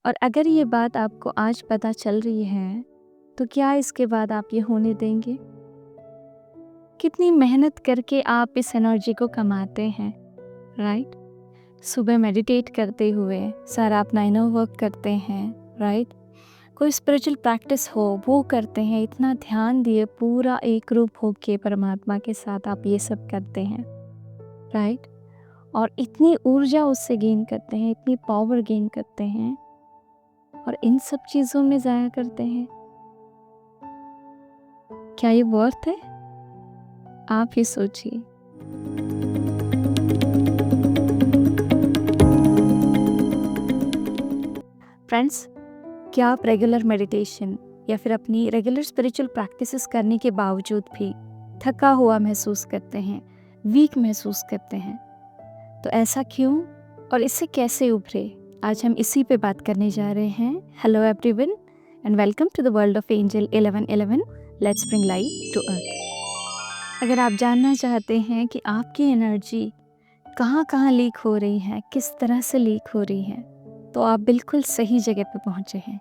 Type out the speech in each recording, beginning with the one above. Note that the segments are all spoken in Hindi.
और अगर ये बात आपको आज पता चल रही है, तो क्या इसके बाद आप ये होने देंगे? कितनी मेहनत करके आप इस एनर्जी को कमाते हैं, राइट? सुबह मेडिटेट करते हुए सारा अपना इनर वर्क करते हैं, राइट? कोई स्पिरिचुअल प्रैक्टिस हो वो करते हैं, इतना ध्यान दिए पूरा एक रूप होके परमात्मा के साथ आप ये सब करते हैं, राइट? और इतनी ऊर्जा उससे गेन करते हैं, इतनी पावर गेन करते हैं और इन सब चीज़ों में ज़ाया करते हैं। क्या ये वर्थ है? आप ही सोचिए। फ्रेंड्स, क्या आप रेगुलर मेडिटेशन या फिर अपनी रेगुलर स्पिरिचुअल प्रैक्टिसेस करने के बावजूद भी थका हुआ महसूस करते हैं, वीक महसूस करते हैं? तो ऐसा क्यों और इससे कैसे उभरे? आज हम इसी पे बात करने जा रहे हैं। Hello everyone and welcome to the world of angel 1111। Let's bring light to earth. अगर आप जानना चाहते हैं कि आपकी एनर्जी कहाँ कहाँ लीक हो रही है, किस तरह से लीक हो रही है, तो आप बिल्कुल सही जगह पे पहुँचे हैं।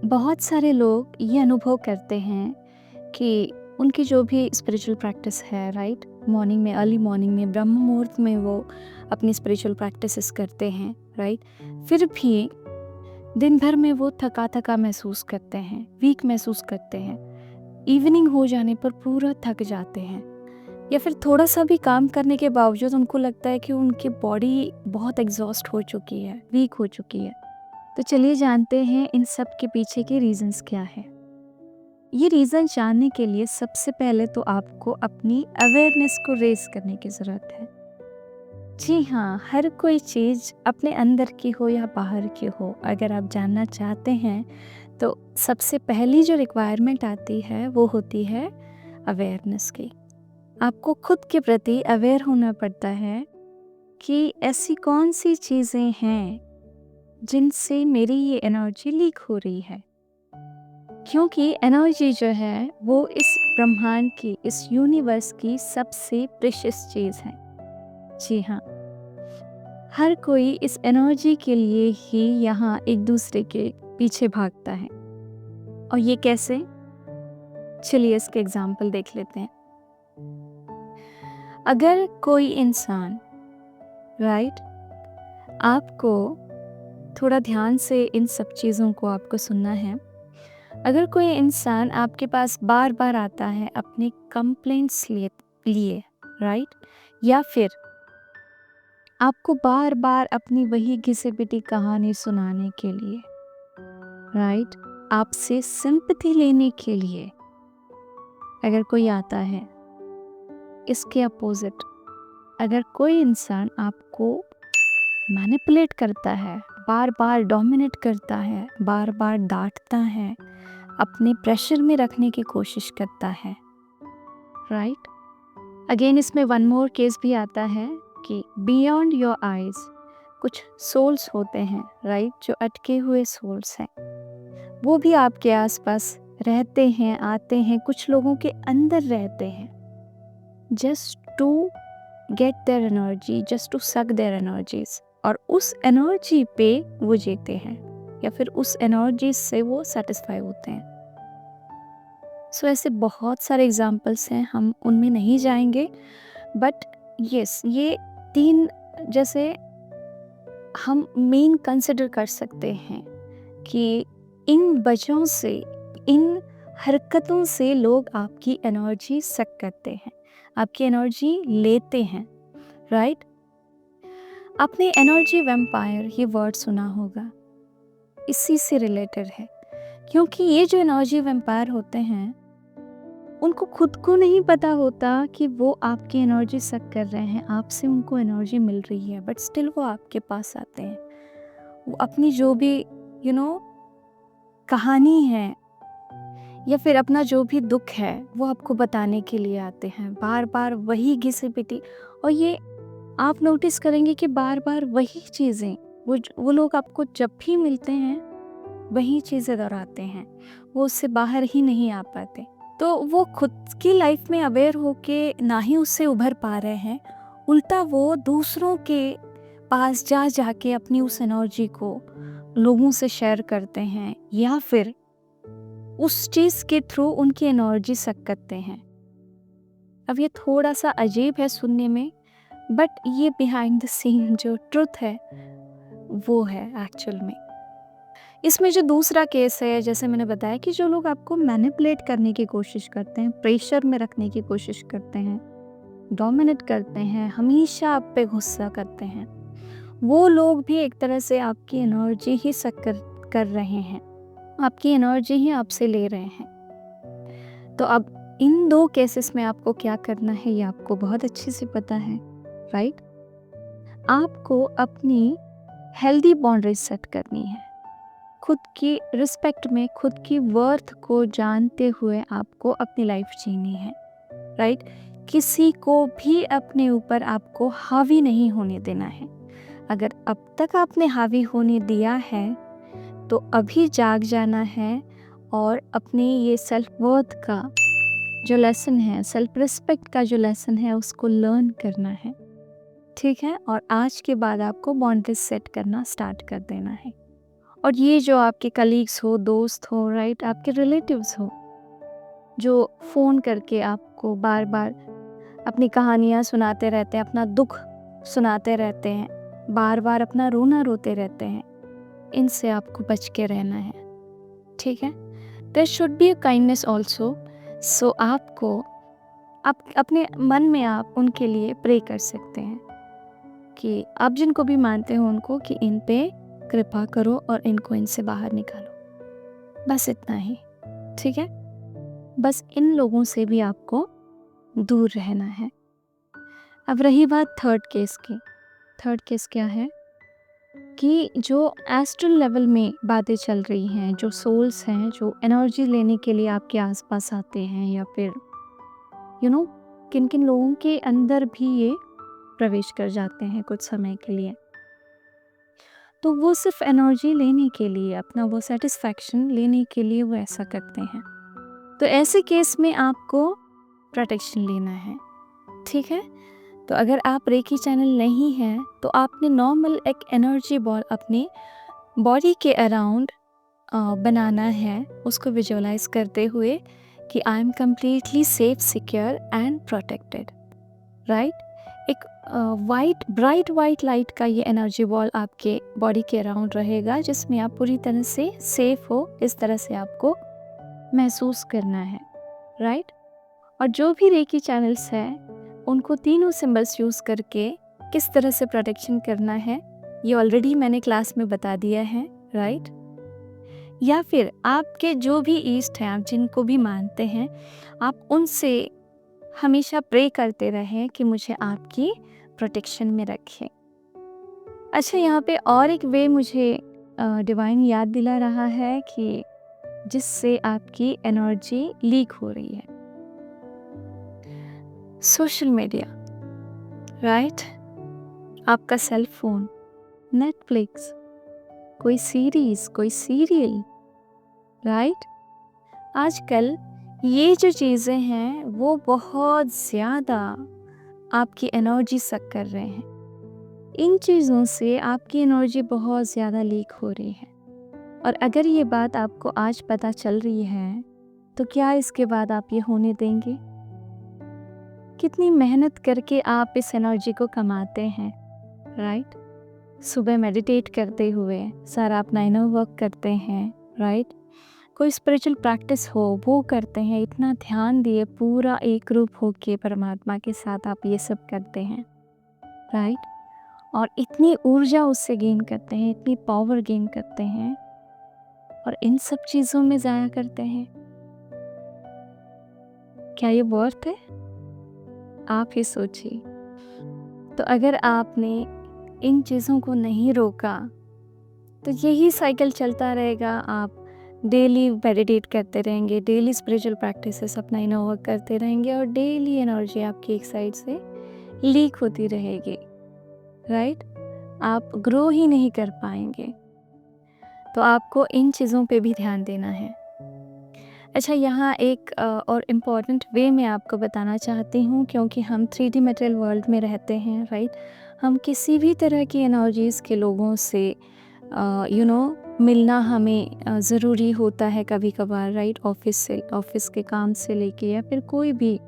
बहुत सारे लोग ये अनुभव करते हैं कि उनकी जो भी स्पिरिचुअल प्रैक्टिस है, राइट, मॉर्निंग में, अर्ली मॉर्निंग में, ब्रह्म मुहूर्त में वो अपनी स्पिरिचुअल प्रैक्टिसेस करते हैं, राइट, फिर भी दिन भर में वो थका थका महसूस करते हैं, वीक महसूस करते हैं। इवनिंग हो जाने पर पूरा थक जाते हैं या फिर थोड़ा सा भी काम करने के बावजूद उनको लगता है कि उनकी बॉडी बहुत एग्जॉस्ट हो चुकी है, वीक हो चुकी है। तो चलिए जानते हैं इन सब के पीछे के रीजंस क्या है। ये रीज़न जानने के लिए सबसे पहले तो आपको अपनी अवेयरनेस को रेज करने की ज़रूरत है। जी हाँ, हर कोई चीज़ अपने अंदर की हो या बाहर की हो, अगर आप जानना चाहते हैं तो सबसे पहली जो रिक्वायरमेंट आती है वो होती है अवेयरनेस की। आपको खुद के प्रति अवेयर होना पड़ता है कि ऐसी कौन सी चीज़ें हैं जिनसे मेरी ये एनर्जी लीक हो रही है, क्योंकि एनर्जी जो है वो इस ब्रह्मांड की, इस यूनिवर्स की सबसे प्रेशियस चीज़ है। जी हाँ, हर कोई इस एनर्जी के लिए ही यहाँ एक दूसरे के पीछे भागता है। और ये कैसे? चलिए इसके एग्जाम्पल देख लेते हैं। अगर कोई इंसान, राइट, आपको थोड़ा ध्यान से इन सब चीज़ों को आपको सुनना है। अगर कोई इंसान आपके पास बार बार आता है अपने कंप्लेंट्स लिए, राइट, या फिर आपको बार बार अपनी वही घिसी पिटी कहानी सुनाने के लिए, राइट, आपसे सिंपैथी लेने के लिए अगर कोई आता है, इसके अपोजिट अगर कोई इंसान आपको मैनिपुलेट करता है, बार बार डोमिनेट करता है, बार बार डांटता है, अपने प्रेशर में रखने की कोशिश करता है, राइट, अगेन इसमें वन मोर केस भी आता है कि बियॉन्ड योर आइज कुछ सोल्स होते हैं, राइट, जो अटके हुए सोल्स हैं, वो भी आपके आसपास रहते हैं, आते हैं, कुछ लोगों के अंदर रहते हैं, just to get their energy, just to suck their energies, और उस एनर्जी पे वो जीते हैं या फिर उस एनर्जी से वो सेटिस्फाई होते हैं। सो ऐसे बहुत सारे एग्जाम्पल्स हैं, हम उनमें नहीं जाएंगे, बट यस, ये 3 जैसे हम मेन कंसिडर कर सकते हैं कि इन वजहों से, इन हरकतों से लोग आपकी एनर्जी सक करते हैं, आपकी एनर्जी लेते हैं, राइट। आपने एनर्जी वैम्पायर ये वर्ड सुना होगा, इसी से रिलेटेड है, क्योंकि ये जो एनर्जी वैम्पायर होते हैं उनको खुद को नहीं पता होता कि वो आपकी एनर्जी सक कर रहे हैं, आपसे उनको एनर्जी मिल रही है, बट स्टिल वो आपके पास आते हैं। वो अपनी जो भी कहानी है या फिर अपना जो भी दुख है वो आपको बताने के लिए आते हैं, बार बार वही घिसी पिटी। और ये आप नोटिस करेंगे कि बार बार वही चीज़ें, वो लोग आपको जब भी मिलते हैं वही चीज़ें दोहराते हैं, वो उससे बाहर ही नहीं आ पाते। तो वो खुद की लाइफ में अवेयर होके ना ही उससे उभर पा रहे हैं, उल्टा वो दूसरों के पास जा जाके अपनी उस एनर्जी को लोगों से शेयर करते हैं या फिर उस चीज़ के थ्रू उनकी एनर्जी सक करते हैं। अब ये थोड़ा सा अजीब है सुनने में, बट ये बिहाइंड द सीन जो ट्रुथ है वो है एक्चुअल में। इसमें जो दूसरा केस है, जैसे मैंने बताया कि जो लोग आपको मैनिपुलेट करने की कोशिश करते हैं, प्रेशर में रखने की कोशिश करते हैं, डोमिनेट करते हैं, हमेशा आप पे गुस्सा करते हैं, वो लोग भी एक तरह से आपकी एनर्जी ही सक कर रहे हैं, आपकी एनर्जी ही आपसे ले रहे हैं। तो अब इन दो केसेस में आपको क्या करना है ये आपको बहुत अच्छे से पता है, राइट? आपको अपनी हेल्दी बाउंड्रीज सेट करनी है। खुद की रिस्पेक्ट में, खुद की वर्थ को जानते हुए आपको अपनी लाइफ जीनी है, राइट? किसी को भी अपने ऊपर आपको हावी नहीं होने देना है। अगर अब तक आपने हावी होने दिया है तो अभी जाग जाना है और अपने ये सेल्फ वर्थ का जो लेसन है, सेल्फ रिस्पेक्ट का जो लेसन है, उसको लर्न करना है, ठीक है? और आज के बाद आपको बाउंड्रीज सेट करना स्टार्ट कर देना है। और ये जो आपके कलीग्स हो, दोस्त हो, राइट, आपके रिलेटिव्स हो, जो फ़ोन करके आपको बार बार अपनी कहानियाँ सुनाते रहते हैं, अपना दुख सुनाते रहते हैं, बार बार अपना रोना रोते रहते हैं, इनसे आपको बच के रहना है, ठीक है? There should be a kindness also. So आपको अपने मन में आप उनके लिए प्रे कर सकते हैं कि आप जिनको भी मानते हो उनको, कि इन पे कृपा करो और इनको इनसे बाहर निकालो। बस इतना ही, ठीक है? बस इन लोगों से भी आपको दूर रहना है। अब रही बात थर्ड केस की। थर्ड केस क्या है कि जो एस्ट्रल लेवल में बातें चल रही हैं, जो सोल्स हैं, जो एनर्जी लेने के लिए आपके आसपास आते हैं, या फिर किन किन लोगों के अंदर भी ये प्रवेश कर जाते हैं कुछ समय के लिए, तो वो सिर्फ एनर्जी लेने के लिए, अपना वो सेटिस्फैक्शन लेने के लिए वो ऐसा करते हैं। तो ऐसे केस में आपको प्रोटेक्शन लेना है, ठीक है? तो अगर आप रेकी चैनल नहीं हैं तो आपने नॉर्मल एक एनर्जी बॉल अपने बॉडी के अराउंड बनाना है, उसको विजुअलाइज करते हुए कि I am completely safe, secure and protected, right? एक ब्राइट वाइट लाइट का ये एनर्जी बॉल आपके बॉडी के अराउंड रहेगा, जिसमें आप पूरी तरह से सेफ हो, इस तरह से आपको महसूस करना है, राइट? और जो भी रेकी चैनल्स हैं उनको तीनों सिंबल्स यूज़ करके किस तरह से प्रोटेक्शन करना है ये ऑलरेडी मैंने क्लास में बता दिया है, राइट? या फिर आपके जो भी ईस्ट हैं, आप जिनको भी मानते हैं, आप उनसे हमेशा प्रे करते रहें कि मुझे आपकी प्रोटेक्शन में रखें। अच्छा, यहाँ पे और एक वे मुझे डिवाइन याद दिला रहा है कि जिससे आपकी एनर्जी लीक हो रही है, सोशल मीडिया, राइट? आपका सेल फोन, नेटफ्लिक्स, कोई सीरीज, कोई सीरियल, राइट? आजकल ये जो चीज़ें हैं वो बहुत ज़्यादा आपकी एनर्जी सक कर रहे हैं। इन चीज़ों से आपकी एनर्जी बहुत ज़्यादा लीक हो रही है। और अगर ये बात आपको आज पता चल रही है तो क्या इसके बाद आप ये होने देंगे? कितनी मेहनत करके आप इस एनर्जी को कमाते हैं, राइट? सुबह मेडिटेट करते हुए सारा अपना इनर वर्क करते हैं, राइट? कोई स्पिरिचुअल प्रैक्टिस हो वो करते हैं, इतना ध्यान दिए पूरा एक रूप होके परमात्मा के साथ आप ये सब करते हैं, राइट? और इतनी ऊर्जा उससे गेन करते हैं, इतनी पावर गेन करते हैं, और इन सब चीज़ों में ज़ाया करते हैं। क्या ये वर्थ है? आप ही सोचिए। तो अगर आपने इन चीज़ों को नहीं रोका तो यही साइकिल चलता रहेगा। आप डेली मेडिटेट करते रहेंगे, डेली स्पिरिचुअल प्रैक्टिसेस अपना इनर वर्क करते रहेंगे, और डेली एनर्जी आपकी एक साइड से लीक होती रहेगी, राइट? आप ग्रो ही नहीं कर पाएंगे। तो आपको इन चीज़ों पे भी ध्यान देना है। अच्छा, यहाँ एक और इम्पॉर्टेंट वे मैं आपको बताना चाहती हूँ, क्योंकि हम 3D मटेरियल वर्ल्ड में रहते हैं, राइट? हम किसी भी तरह की एनर्जीज़ के लोगों से मिलना हमें ज़रूरी होता है कभी-कभार, राइट? ऑफ़िस के काम से लेके या फिर कोई भी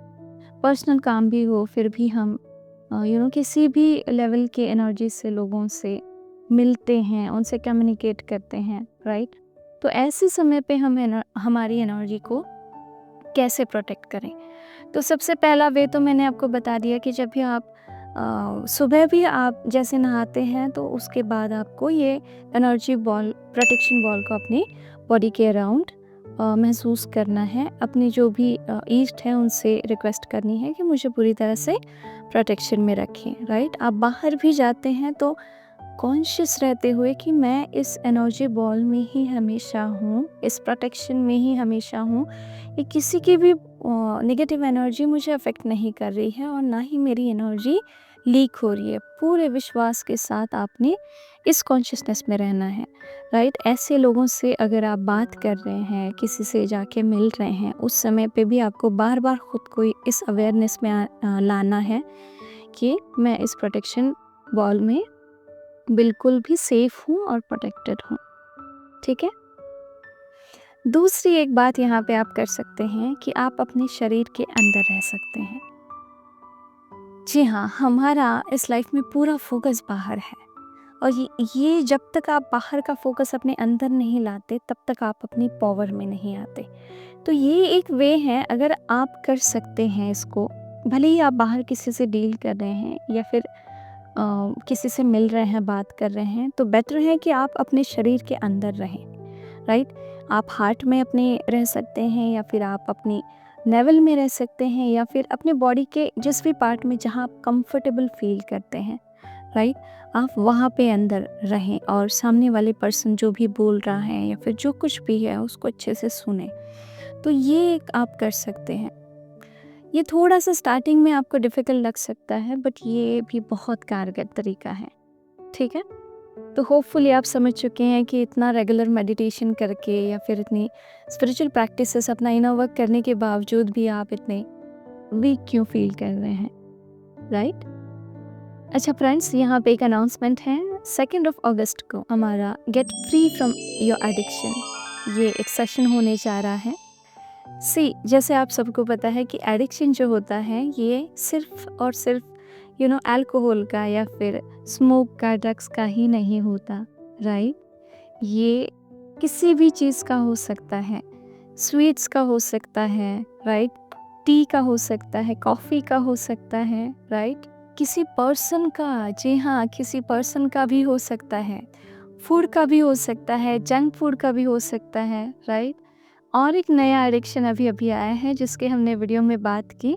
पर्सनल काम भी हो, फिर भी हम किसी भी लेवल के एनर्जी से लोगों से मिलते हैं, उनसे कम्युनिकेट करते हैं, राइट? तो ऐसे समय पे हम हमारी एनर्जी को कैसे प्रोटेक्ट करें? तो सबसे पहला वे तो मैंने आपको बता दिया कि जब भी आप सुबह भी आप जैसे नहाते हैं तो उसके बाद आपको ये एनर्जी बॉल, प्रोटेक्शन बॉल को अपनी बॉडी के अराउंड महसूस करना है। अपने जो भी ईस्ट हैं उनसे रिक्वेस्ट करनी है कि मुझे पूरी तरह से प्रोटेक्शन में रखें, राइट? आप बाहर भी जाते हैं तो कॉन्शियस रहते हुए कि मैं इस एनर्जी बॉल में ही हमेशा हूँ, इस प्रोटेक्शन में ही हमेशा हूँ। ये किसी की भी नेगेटिव एनर्जी मुझे अफेक्ट नहीं कर रही है और ना ही मेरी एनर्जी लीक हो रही है। पूरे विश्वास के साथ आपने इस कॉन्शियसनेस में रहना है, राइट? ऐसे लोगों से अगर आप बात कर रहे हैं, किसी से जाके मिल रहे हैं, उस समय पे भी आपको बार बार खुद को इस अवेयरनेस में लाना है कि मैं इस प्रोटेक्शन बॉल में बिल्कुल भी सेफ हूँ और प्रोटेक्टेड हूँ, ठीक है? दूसरी एक बात यहाँ पे आप कर सकते हैं कि आप अपने शरीर के अंदर रह सकते हैं। जी हाँ, हमारा इस लाइफ में पूरा फोकस बाहर है और ये जब तक आप बाहर का फोकस अपने अंदर नहीं लाते तब तक आप अपनी पावर में नहीं आते। तो ये एक वे है, अगर आप कर सकते हैं इसको, भले ही आप बाहर किसी से डील कर रहे हैं या फिर किसी से मिल रहे हैं, बात कर रहे हैं, तो बेटर है कि आप अपने शरीर के अंदर रहें, राइट? आप हार्ट में अपने रह सकते हैं या फिर आप अपनी नेवल में रह सकते हैं या फिर अपने बॉडी के जिस भी पार्ट में जहाँ आप कंफर्टेबल फील करते हैं, राइट? आप वहाँ पे अंदर रहें और सामने वाले पर्सन जो भी बोल रहा है या फिर जो कुछ भी है उसको अच्छे से सुने। तो ये एक आप कर सकते हैं। ये थोड़ा सा स्टार्टिंग में आपको डिफ़िकल्ट लग सकता है बट ये भी बहुत कारगर तरीका है, ठीक है? तो होपफुली आप समझ चुके हैं कि इतना रेगुलर मेडिटेशन करके या फिर इतनी स्पिरिचुअल प्रैक्टिसेस, अपना इनर वर्क करने के बावजूद भी आप इतने वीक क्यों फील कर रहे हैं, राइट? अच्छा फ्रेंड्स, यहाँ पे एक अनाउंसमेंट है। 2 अगस्त को हमारा get free from your addiction, ये एक सेशन होने जा रहा है। जैसे आप सबको पता है कि एडिक्शन जो होता है ये सिर्फ और सिर्फ अल्कोहल का या फिर स्मोक का, ड्रग्स का ही नहीं होता, राइट? ये किसी भी चीज़ का हो सकता है, स्वीट्स का हो सकता है, राइट? टी का हो सकता है, कॉफ़ी का हो सकता है, राइट? किसी पर्सन का, जी हाँ, किसी पर्सन का भी हो सकता है, फूड का भी हो सकता है, जंक फूड का भी हो सकता है, राइट? और एक नया एडिक्शन अभी अभी आया है जिसके हमने वीडियो में बात की,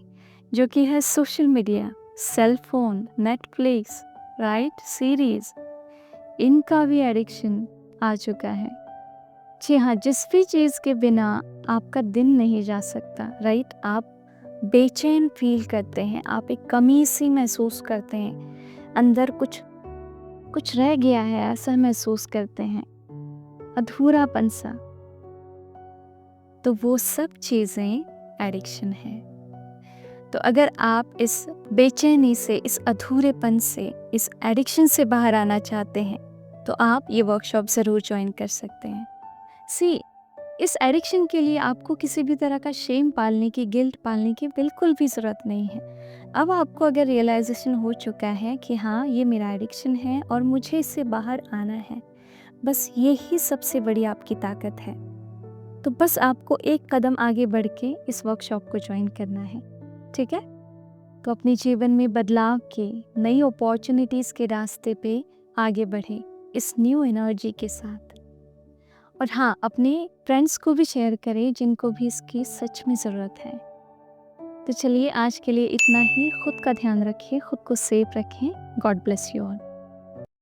जो कि है social media, cell phone, Netflix, right, series, इनका भी एडिक्शन आ चुका है। जी हाँ, जिस भी चीज़ के बिना आपका दिन नहीं जा सकता, राइट? आप बेचैन फील करते हैं, आप एक कमी सी महसूस करते हैं, अंदर कुछ कुछ रह गया है ऐसा महसूस करते हैं, अधूरापन सा, तो वो सब चीज़ें एडिक्शन है। तो अगर आप इस बेचैनी से, इस अधूरेपन से, इस एडिक्शन से बाहर आना चाहते हैं तो आप ये वर्कशॉप ज़रूर ज्वाइन कर सकते हैं। इस एडिक्शन के लिए आपको किसी भी तरह का शेम पालने की, गिल्ट पालने की बिल्कुल भी ज़रूरत नहीं है। अब आपको अगर रियलाइजेशन हो चुका है कि हाँ, ये मेरा एडिक्शन है और मुझे इससे बाहर आना है, बस यही सबसे बड़ी आपकी ताकत है। तो बस आपको एक कदम आगे बढ़ के इस वर्कशॉप को ज्वाइन करना है, ठीक है? तो अपने जीवन में बदलाव के, नई अपॉर्चुनिटीज़ के रास्ते पे आगे बढ़ें इस न्यू एनर्जी के साथ। और हाँ, अपने फ्रेंड्स को भी शेयर करें जिनको भी इसकी सच में ज़रूरत है। तो चलिए आज के लिए इतना ही। खुद का ध्यान रखिए, खुद को सेफ रखें। God bless you all.